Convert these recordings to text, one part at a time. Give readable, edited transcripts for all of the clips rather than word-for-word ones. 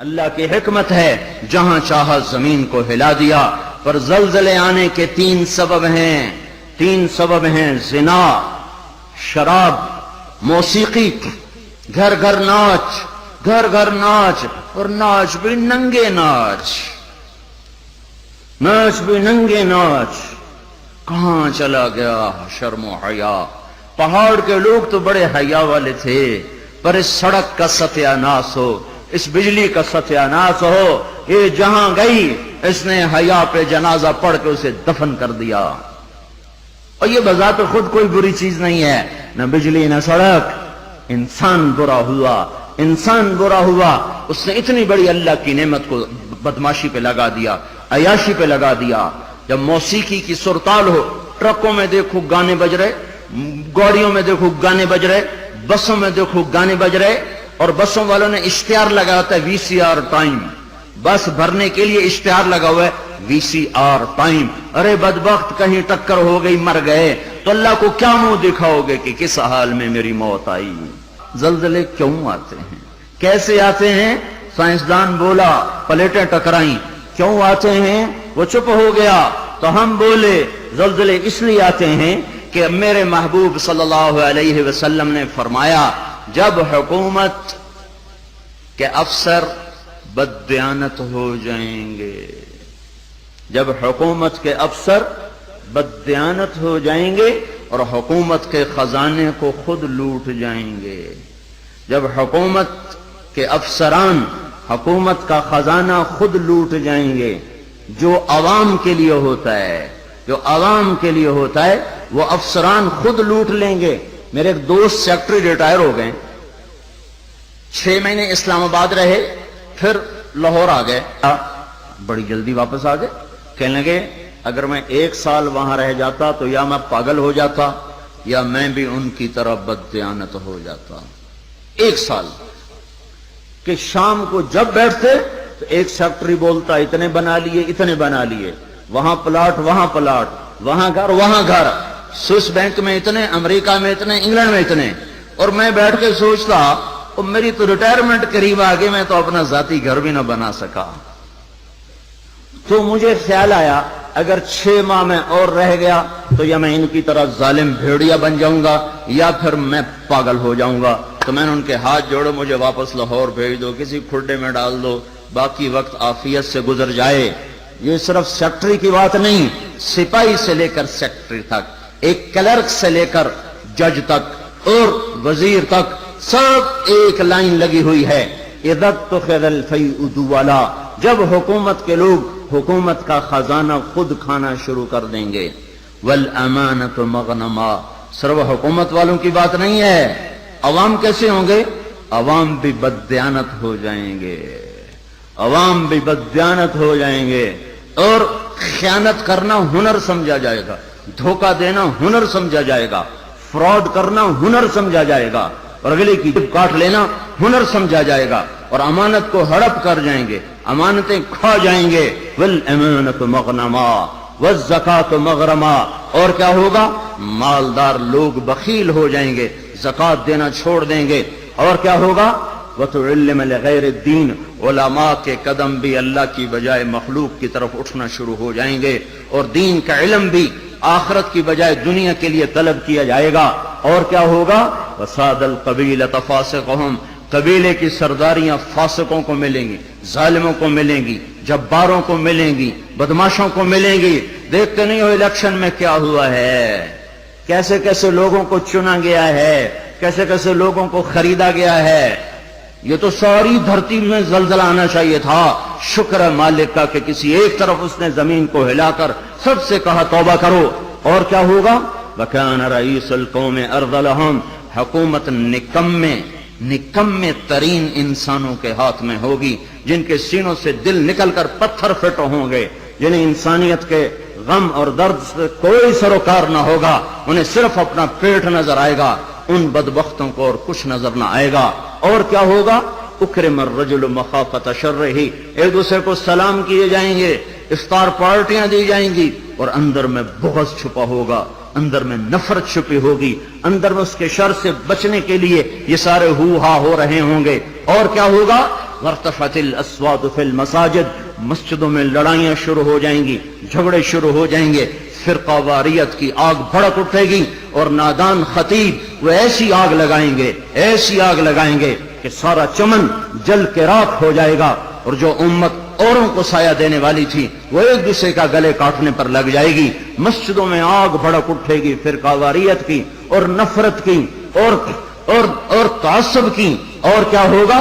اللہ کی حکمت ہے جہاں چاہا زمین کو ہلا دیا، پر زلزلے آنے کے تین سبب ہیں زنا، شراب، موسیقی، گھر گھر ناچ، اور ناچ بھی ننگے ناچ، کہاں چلا گیا شرم و حیا؟ پہاڑ کے لوگ تو بڑے حیا والے تھے، پر اس سڑک کا ستیہ ناس ہو، اس بجلی کا ستیہ ناس ہو، یہ جہاں گئی اس نے حیا پہ جنازہ پڑھ کے اسے دفن کر دیا۔ اور یہ بذات خود کوئی بری چیز نہیں ہے، نہ بجلی نہ سڑک، انسان برا ہوا، اس نے اتنی بڑی اللہ کی نعمت کو بدماشی پہ لگا دیا، عیاشی پہ لگا دیا۔ جب موسیقی کی سرتال ہو، ٹرکوں میں دیکھو گانے بج رہے، گاڑیوں میں دیکھو گانے بج رہے، بسوں میں دیکھو گانے بج رہے، اور بسوں والوں نے اشتہار لگا ہوتا ہے وی سی آر ٹائم، بس بھرنے کے لیے اشتہار لگا ہوا ہے وی سی آر ٹائم۔ ارے بدبخت، کہیں ٹکر ہو گئی، مر گئے تو اللہ کو کیا منہ دکھاؤ گے کہ کس حال میں میری موت آئی؟ زلزلے کیوں آتے ہیں، کیسے آتے ہیں؟ سائنسدان بولا پلیٹیں ٹکرائیں، کیوں آتے ہیں؟ وہ چپ ہو گیا تو ہم بولے زلزلے اس لیے آتے ہیں کہ میرے محبوب صلی اللہ علیہ وسلم نے فرمایا جب حکومت کے افسر بددیانت ہو جائیں گے، جب حکومت کے افسر بددیانت ہو جائیں گے اور حکومت کے خزانے کو خود لوٹ جائیں گے، جب حکومت کے افسران حکومت کا خزانہ خود لوٹ جائیں گے، جو عوام کے لیے ہوتا ہے وہ افسران خود لوٹ لیں گے۔ میرے ایک دوست سیکٹری ریٹائر ہو گئے، 6 مہینے اسلام آباد رہے، پھر لاہور آ گئے، بڑی جلدی واپس آ گئے۔ کہنے لگے اگر میں 1 سال وہاں رہ جاتا تو یا میں پاگل ہو جاتا یا میں بھی ان کی طرح بددیانت ہو جاتا۔ 1 سال کہ شام کو جب بیٹھتے تو ایک سیکٹری بولتا اتنے بنا لیے، وہاں پلاٹ، وہاں گھر، سوئس بینک میں اتنے، امریکہ میں اتنے، انگلینڈ میں اتنے، اور میں بیٹھ کے سوچتا میری تو ریٹائرمنٹ قریب آ گئی، میں تو اپنا ذاتی گھر بھی نہ بنا سکا۔ تو مجھے خیال آیا اگر 6 ماہ میں اور رہ گیا تو یا میں ان کی طرح ظالم بھیڑیا بن جاؤں گا یا پھر میں پاگل ہو جاؤں گا۔ تو میں نے ان کے ہاتھ جوڑے، مجھے واپس لاہور بھیج دو، کسی کھڈے میں ڈال دو، باقی وقت عافیت سے گزر جائے۔ یہ صرف سیکٹری کی بات نہیں، سپاہی سے لے کر سیکٹری تک، ایک کلرک سے لے کر جج تک اور وزیر تک، سب ایک لائن لگی ہوئی ہے، اذا اتخذ الفیء دوالا، جب حکومت کے لوگ حکومت کا خزانہ خود کھانا شروع کر دیں گے۔ والامانۃ مغنما، صرف حکومت والوں کی بات نہیں ہے، عوام کیسے ہوں گے؟ عوام بھی بددیانت ہو جائیں گے، اور خیانت کرنا ہنر سمجھا جائے گا، دھوکہ دینا ہنر سمجھا جائے گا، فراڈ کرنا ہنر سمجھا جائے گا، اور اگلے کی جیب کاٹ لینا ہنر سمجھا جائے گا، اور امانت کو ہڑپ کر جائیں گے، امانتیں کھا جائیں گے۔ والامانۃ مغنما والزکاۃ مغرما، اور کیا ہوگا؟ مالدار لوگ بخیل ہو جائیں گے، زکات دینا چھوڑ دیں گے، اور کیا ہوگا؟ وَتُعِلِّمَ لِغَيْرِ الدِّينِ، علماء کے قدم بھی اللہ کی بجائے مخلوق کی طرف اٹھنا شروع ہو جائیں گے، اور دین کا علم بھی آخرت کی بجائے دنیا کے لیے طلب کیا جائے گا، اور کیا ہوگا؟ وَسَادَ الْقَبِيلَةَ فَاسِقُهُمْ، قبیلے کی سرداریاں فاسقوں کو ملیں گی، ظالموں کو ملیں گی، جباروں کو ملیں گی، بدماشوں کو ملیں گی۔ دیکھتے نہیں ہو الیکشن میں کیا ہوا ہے، کیسے کیسے لوگوں کو چنا گیا ہے، کیسے کیسے لوگوں کو خریدا گیا ہے۔ یہ تو ساری دھرتی میں زلزلہ آنا چاہیے تھا، شکر ہے مالک کا کہ کسی ایک طرف اس نے زمین کو ہلا کر سب سے کہا توبہ کرو۔ اور کیا ہوگا؟ وَكَانَ رَئِيسُ الْقَوْمِ أَرْذَلَهُمْ، حکومت نکمے ترین انسانوں کے ہاتھ میں ہوگی، جن کے سینوں سے دل نکل کر پتھر فٹ ہوں گے، جنہیں انسانیت کے غم اور درد سے کوئی سروکار نہ ہوگا، انہیں صرف اپنا پیٹ نظر آئے گا، ان بدبختوں کو اور کچھ نظر نہ آئے گا۔ اور کیا ہوگا؟ اکرم الرجل مخافۃ شرہ، ایک دوسرے کو سلام کیے جائیں گے، افطار پارٹیاں دی جائیں گی، اور اندر میں بغض چھپا ہوگا، اندر میں نفرت چھپی ہوگی، اندر میں اس کے شر سے بچنے کے لیے یہ سارے ہو ہا ہو رہے ہوں گے۔ اور کیا ہوگا؟ وارتفعت الاصوات فی المساجد، مسجدوں میں لڑائیاں شروع ہو جائیں گی، جھگڑے شروع ہو جائیں گے، فرقہ واریت کی آگ بھڑک اٹھے گی، اور نادان خطیب وہ ایسی آگ لگائیں گے، ایسی آگ لگائیں گے کہ سارا چمن جل کے راکھ ہو جائے گا، اور جو امت اوروں کو سایہ دینے والی تھی وہ ایک دوسرے کا گلے کاٹنے پر لگ جائے گی۔ مسجدوں میں آگ بھڑک اٹھے گی فرقہ واریت کی اور نفرت کی اور تعصب کی، اور کیا ہوگا؟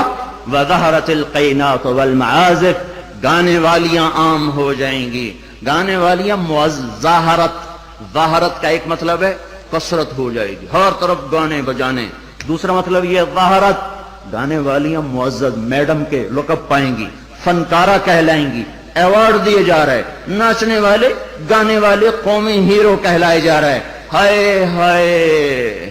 وَظَهَرَتِ الْقَيْنَاتُ وَالْمَعَازِفُ، گانے والیاں عام ہو جائیں گی، گانے والیاں ظاہرت کا ایک مطلب ہے کثرت ہو جائے گی، ہر طرف گانے بجانے، دوسرا مطلب یہ ظاہرت، گانے والیاں معزز میڈم کے لقب پائیں گی، فنکارہ کہلائیں گی، ایوارڈ دیے جا رہے، ناچنے والے گانے والے قومی ہیرو کہلائے جا رہے۔ ہائے ہائے،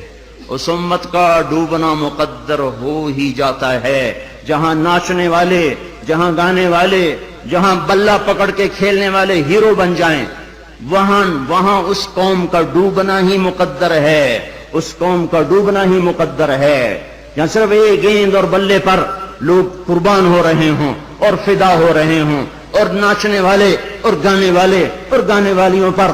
اس امت کا ڈوبنا مقدر ہو ہی جاتا ہے، جہاں ناچنے والے، جہاں گانے والے، جہاں بلہ پکڑ کے کھیلنے والے ہیرو بن جائیں، وہاں اس قوم کا ڈوبنا ہی مقدر ہے، اس قوم کا ڈوبنا ہی مقدر ہے۔ یا صرف ایک گیند اور بلے پر لوگ قربان ہو رہے ہوں اور فدا ہو رہے ہوں، اور ناچنے والے اور گانے والے اور گانے والیوں پر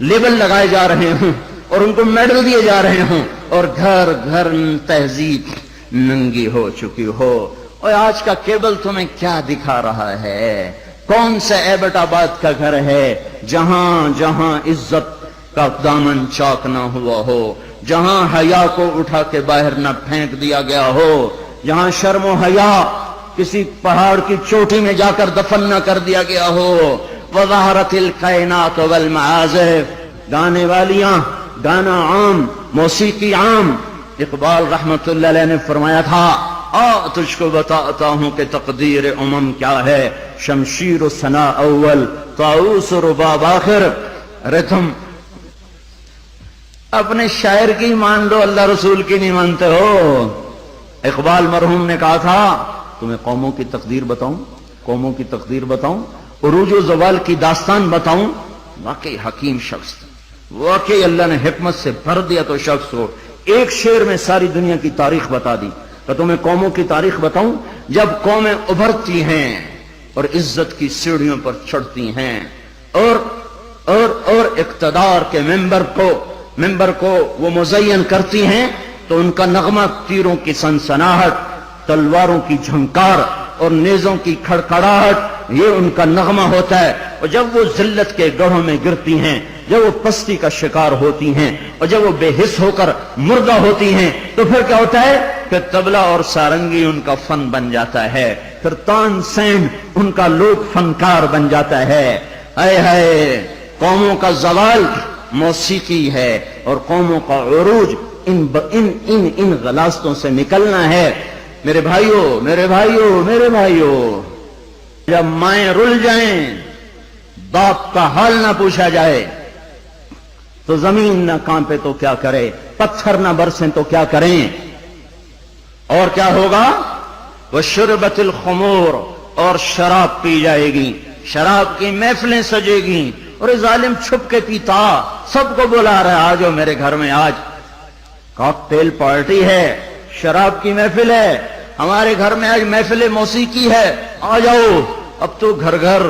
لیبل لگائے جا رہے ہوں اور ان کو میڈل دیے جا رہے ہوں، اور گھر گھر تہذیب ننگی ہو چکی ہو۔ اور آج کا کیبل تمہیں کیا دکھا رہا ہے؟ کون سا ایبٹ آباد کا گھر ہے جہاں جہاں عزت کا دامن چاک نہ ہوا ہو، جہاں حیا کو اٹھا کے باہر نہ پھینک دیا گیا ہو، جہاں شرم و حیا کسی پہاڑ کی چوٹی میں جا کر دفن نہ کر دیا گیا ہو۔ وَظَهَرَتِ الْقَيْنَاتُ وَالْمَعَازِفُ، گانے والیاں، گانا عام، موسیقی عام۔ اقبال رحمت اللہ علیہ نے فرمایا تھا، تجھ کو بتاتا ہوں کہ تقدیر امم کیا ہے، شمشیر و ثنا اول، طاؤس و رباب آخر۔ ارے تم اپنے شاعر کی مان لو، اللہ رسول کی نہیں مانتے ہو۔ اقبال مرحوم نے کہا تھا، تمہیں قوموں کی تقدیر بتاؤں، قوموں کی تقدیر بتاؤں، عروج و زوال کی داستان بتاؤں۔ واقعی حکیم شخص، واقعی اللہ نے حکمت سے بھر دیا تو شخص ہو، ایک شعر میں ساری دنیا کی تاریخ بتا دی۔ تو تمہیں قوموں کی تاریخ بتاؤں جب قومیں ابھرتی ہیں اور عزت کی سیڑھیوں پر چڑھتی ہیں اور اقتدار کے ممبر کو وہ مزین کرتی ہیں، تو ان کا نغمہ تیروں کی سنسناہٹ، تلواروں کی جھنکار اور نیزوں کی کھڑکھڑاہٹ، یہ ان کا نغمہ ہوتا ہے۔ اور جب وہ ذلت کے گڑھوں میں گرتی ہیں، جب وہ پستی کا شکار ہوتی ہیں، اور جب وہ بے حس ہو کر مردہ ہوتی ہیں، تو پھر کیا ہوتا ہے کہ طبلہ اور سارنگی ان کا فن بن جاتا ہے، پھر تان سین ان کا لوک فنکار بن جاتا ہے۔ ہائے ہائے، قوموں کا زوال موسیقی ہے، اور قوموں کا عروج ان غلاستوں سے نکلنا ہے۔ میرے بھائیوں، جب مائیں رل جائیں، باپ کا حال نہ پوچھا جائے، تو زمین نہ کانپے تو کیا کرے، پتھر نہ برسیں تو کیا کریں، اور کیا ہوگا؟ وشربت الخمور، اور شراب پی جائے گی، شراب کی محفلیں سجے گی، اور ظالم چھپ کے پیتا، سب کو بلا رہا ہے، آجو میرے گھر میں، آج کاکٹیل پارٹی ہے، شراب کی محفل ہے، ہمارے گھر میں آج محفل موسیقی ہے، آ جاؤ۔ اب تو گھر گھر،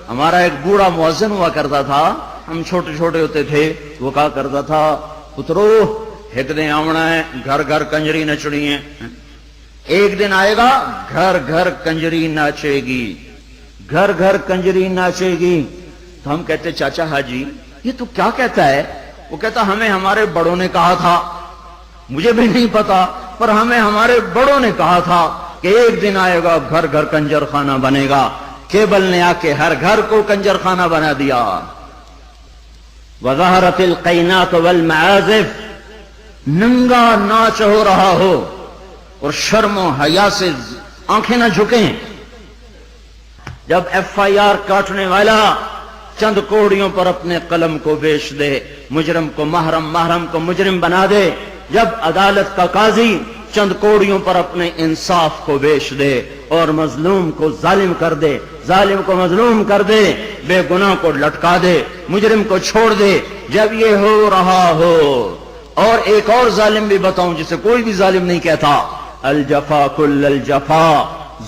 ہمارا ایک بوڑھا مؤذن ہوا کرتا تھا، ہم چھوٹے چھوٹے ہوتے تھے، وہ کہا کرتا تھا، پترو ایک دن آونا ہے، گھر گھر کنجری نچڑی ہے، ایک دن آئے گا گھر گھر کنجری ناچے گی، گھر گھر کنجری ناچے گی۔ تو ہم کہتے، چاچا حاجی یہ تو کیا کہتا ہے؟ وہ کہتا، ہمیں ہمارے بڑوں نے کہا تھا، مجھے بھی نہیں پتا، پر ہمیں ہمارے بڑوں نے کہا تھا کہ ایک دن آئے گا گھر گھر کنجر خانہ بنے گا۔ کیبل نے آ کے ہر گھر کو کنجر خانہ بنا دیا۔ وَظَهَرَتِ الْقَيْنَاتُ وَالْمَعَازِفُ، ننگا ناچ ہو رہا ہو اور شرم و حیا سے آنکھیں نہ جھکیں۔ جب FIR کاٹنے والا چند کوڑیوں پر اپنے قلم کو بیچ دے، مجرم کو محرم، محرم کو مجرم بنا دے، جب عدالت کا قاضی چند کوڑیوں پر اپنے انصاف کو بیچ دے اور مظلوم کو ظالم کر دے، ظالم کو مظلوم کر دے، بے گناہ کو لٹکا دے، مجرم کو چھوڑ دے، جب یہ ہو رہا ہو، اور ایک اور ظالم بھی بتاؤں جسے کوئی بھی ظالم نہیں کہتا، الجفا کل الجفا،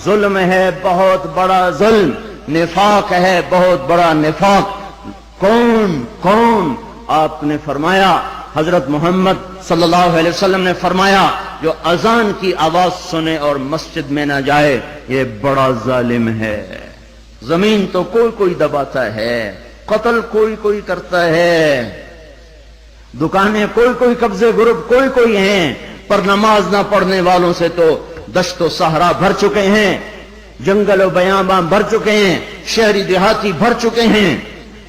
ظلم ہے بہت بڑا ظلم، نفاق ہے بہت بڑا نفاق۔ کون آپ نے فرمایا، حضرت محمد صلی اللہ علیہ وسلم نے فرمایا، جو اذان کی آواز سنے اور مسجد میں نہ جائے یہ بڑا ظالم ہے۔ زمین تو کوئی دباتا ہے، قتل کوئی کرتا ہے، دکانیں کوئی قبضے گروپ کوئی ہیں، پر نماز نہ پڑھنے والوں سے تو دشت و صحرا بھر چکے ہیں، جنگل و بیاباں بھر چکے ہیں، شہری دیہاتی بھر چکے ہیں۔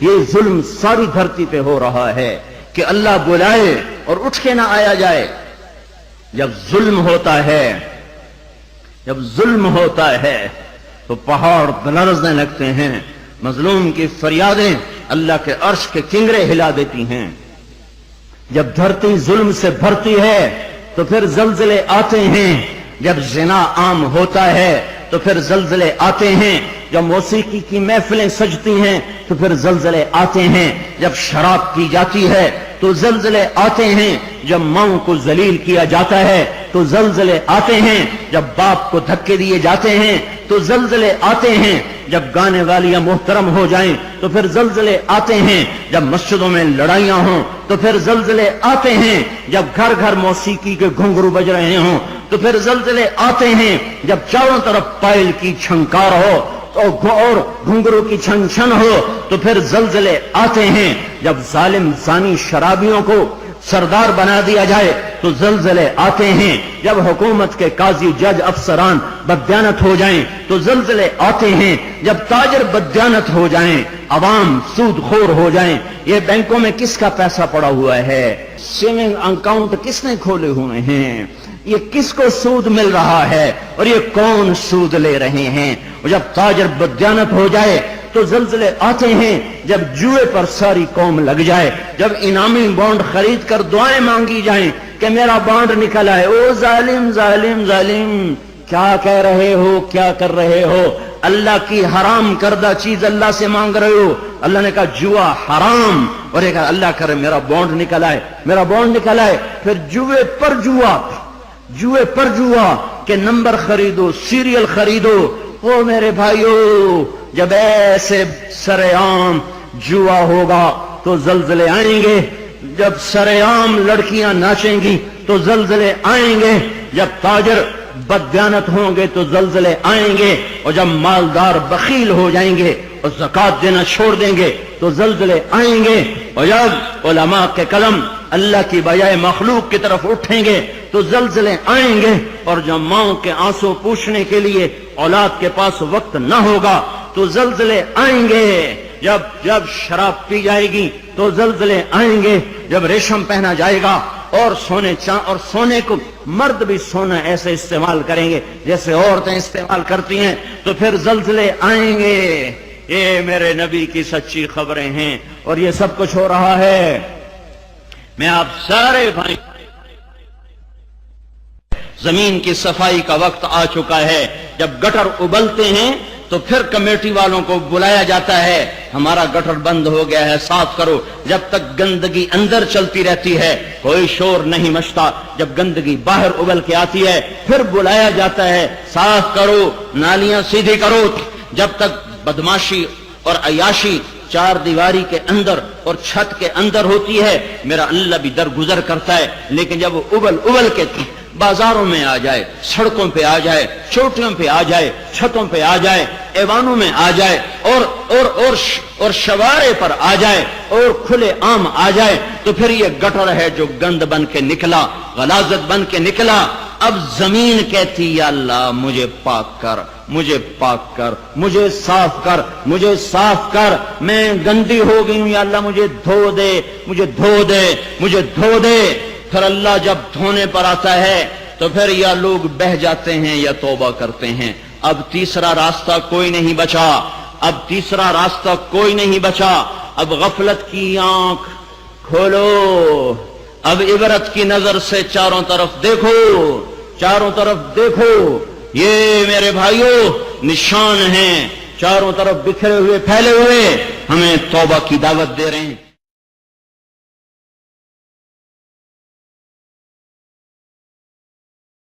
یہ ظلم ساری دھرتی پہ ہو رہا ہے کہ اللہ بلائے اور اٹھ کے نہ آیا جائے۔ جب ظلم ہوتا ہے تو پہاڑ لرزنے لگتے ہیں، مظلوم کی فریادیں اللہ کے عرش کے کنگرے ہلا دیتی ہیں۔ جب دھرتی ظلم سے بھرتی ہے تو پھر زلزلے آتے ہیں، جب زنا عام ہوتا ہے تو پھر زلزلے آتے ہیں، جب موسیقی کی محفلیں سجتی ہیں تو پھر زلزلے آتے ہیں، جب شراب پی جاتی ہے تو زلزلے آتے ہیں، جب ماؤں کو ذلیل کیا جاتا ہے تو زلزلے آتے ہیں، جب باپ کو دھکے دیے جاتے ہیں تو زلزلے آتے ہیں، جب گانے والیاں محترم ہو جائیں تو پھر زلزلے آتے ہیں، جب مسجدوں میں لڑائیاں ہوں تو پھر زلزلے آتے ہیں، جب گھر موسیقی کے گھنگرو بج رہے ہوں تو پھر زلزلے آتے ہیں، جب چاروں طرف پائل کی چھنکار ہو اور گھنگرو کی چھن چھن ہو تو پھر زلزلے آتے ہیں، جب ظالم زانی شرابیوں کو سردار بنا دیا جائے تو زلزلے آتے ہیں، جب حکومت کے قاضی جج افسران بددیانت ہو جائیں تو زلزلے آتے ہیں، جب تاجر بددیانت ہو جائیں، عوام سود خور ہو جائیں۔ یہ بینکوں میں کس کا پیسہ پڑا ہوا ہے؟ سیونگ اکاؤنٹ کس نے کھولے ہوئے ہیں؟ یہ کس کو سود مل رہا ہے اور یہ کون سود لے رہے ہیں؟ اور جب تاجر بددیانت ہو جائے تو زلزلے آتے ہیں، جب جوئے پر ساری قوم لگ جائے، جب انعامی بانڈ خرید کر دعائیں مانگی جائیں کہ میرا بانڈ نکل آئے۔ او ظالم ظالم ظالم، کیا کہہ رہے ہو، کیا کر رہے ہو؟ اللہ کی حرام کردہ چیز اللہ سے مانگ رہے ہو۔ اللہ نے کہا جوا حرام، اور یہ کہا اللہ کرے میرا بانڈ نکل آئے، میرا بانڈ نکل آئے۔ پھر جوئے پر جوا کہ نمبر خریدو، سیریل خریدو۔ او میرے بھائیو، جب ایسے سرے عام جوا ہوگا تو زلزلے آئیں گے، جب سرے عام لڑکیاں ناچیں گی تو زلزلے آئیں گے، جب تاجر بددیانت ہوں گے تو زلزلے آئیں گے، اور جب مالدار بخیل ہو جائیں گے اور زکوٰۃ دینا چھوڑ دیں گے تو زلزلے آئیں گے، اور جب علماء کے قلم اللہ کی بجائے مخلوق کی طرف اٹھیں گے تو زلزلے آئیں گے، اور جب ماؤں کے آنسو پوچھنے کے لیے اولاد کے پاس وقت نہ ہوگا تو زلزلے آئیں گے، جب شراب پی جائے گی تو زلزلے آئیں گے، جب ریشم پہنا جائے گا اور سونے کو مرد بھی سونا ایسے استعمال کریں گے جیسے عورتیں استعمال کرتی ہیں تو پھر زلزلے آئیں گے۔ یہ میرے نبی کی سچی خبریں ہیں اور یہ سب کچھ ہو رہا ہے۔ میں آپ سارے بھائی، زمین کی صفائی کا وقت آ چکا ہے۔ جب گٹر ابلتے ہیں تو پھر کمیٹی والوں کو بلایا جاتا ہے، ہمارا گٹر بند ہو گیا ہے، صاف کرو۔ جب تک گندگی اندر چلتی رہتی ہے کوئی شور نہیں مچتا، جب گندگی باہر ابل کے آتی ہے پھر بلایا جاتا ہے، صاف کرو، نالیاں سیدھی کرو۔ جب تک بدماشی اور عیاشی چار دیواری کے اندر اور چھت کے اندر ہوتی ہے میرا اللہ بھی درگزر کرتا ہے، لیکن جب وہ ابل کے بازاروں میں آ جائے، سڑکوں پہ آ جائے، چوٹیوں پہ آ جائے، چھتوں پہ آ جائے، ایوانوں میں آ جائے، اور شوارے پر آ جائے اور کھلے عام آ جائے تو پھر یہ گٹر ہے جو گند بن کے نکلا، غلاظت بن کے نکلا۔ اب زمین کہتی یا اللہ مجھے پاک کر، مجھے پاک کر، مجھے صاف کر، مجھے صاف کر، میں گندی ہو گئی ہوں، یا اللہ مجھے دھو دے، مجھے دھو دے، مجھے دھو دے۔ پھر اللہ جب دھونے پر آتا ہے تو پھر یا لوگ بہہ جاتے ہیں یا توبہ کرتے ہیں۔ اب تیسرا راستہ کوئی نہیں بچا، اب تیسرا راستہ کوئی نہیں بچا۔ اب غفلت کی آنکھ کھولو، اب عبرت کی نظر سے چاروں طرف دیکھو، چاروں طرف دیکھو۔ یہ میرے بھائیوں نشان ہیں، چاروں طرف بکھرے ہوئے پھیلے ہوئے، ہمیں توبہ کی دعوت دے رہے ہیں۔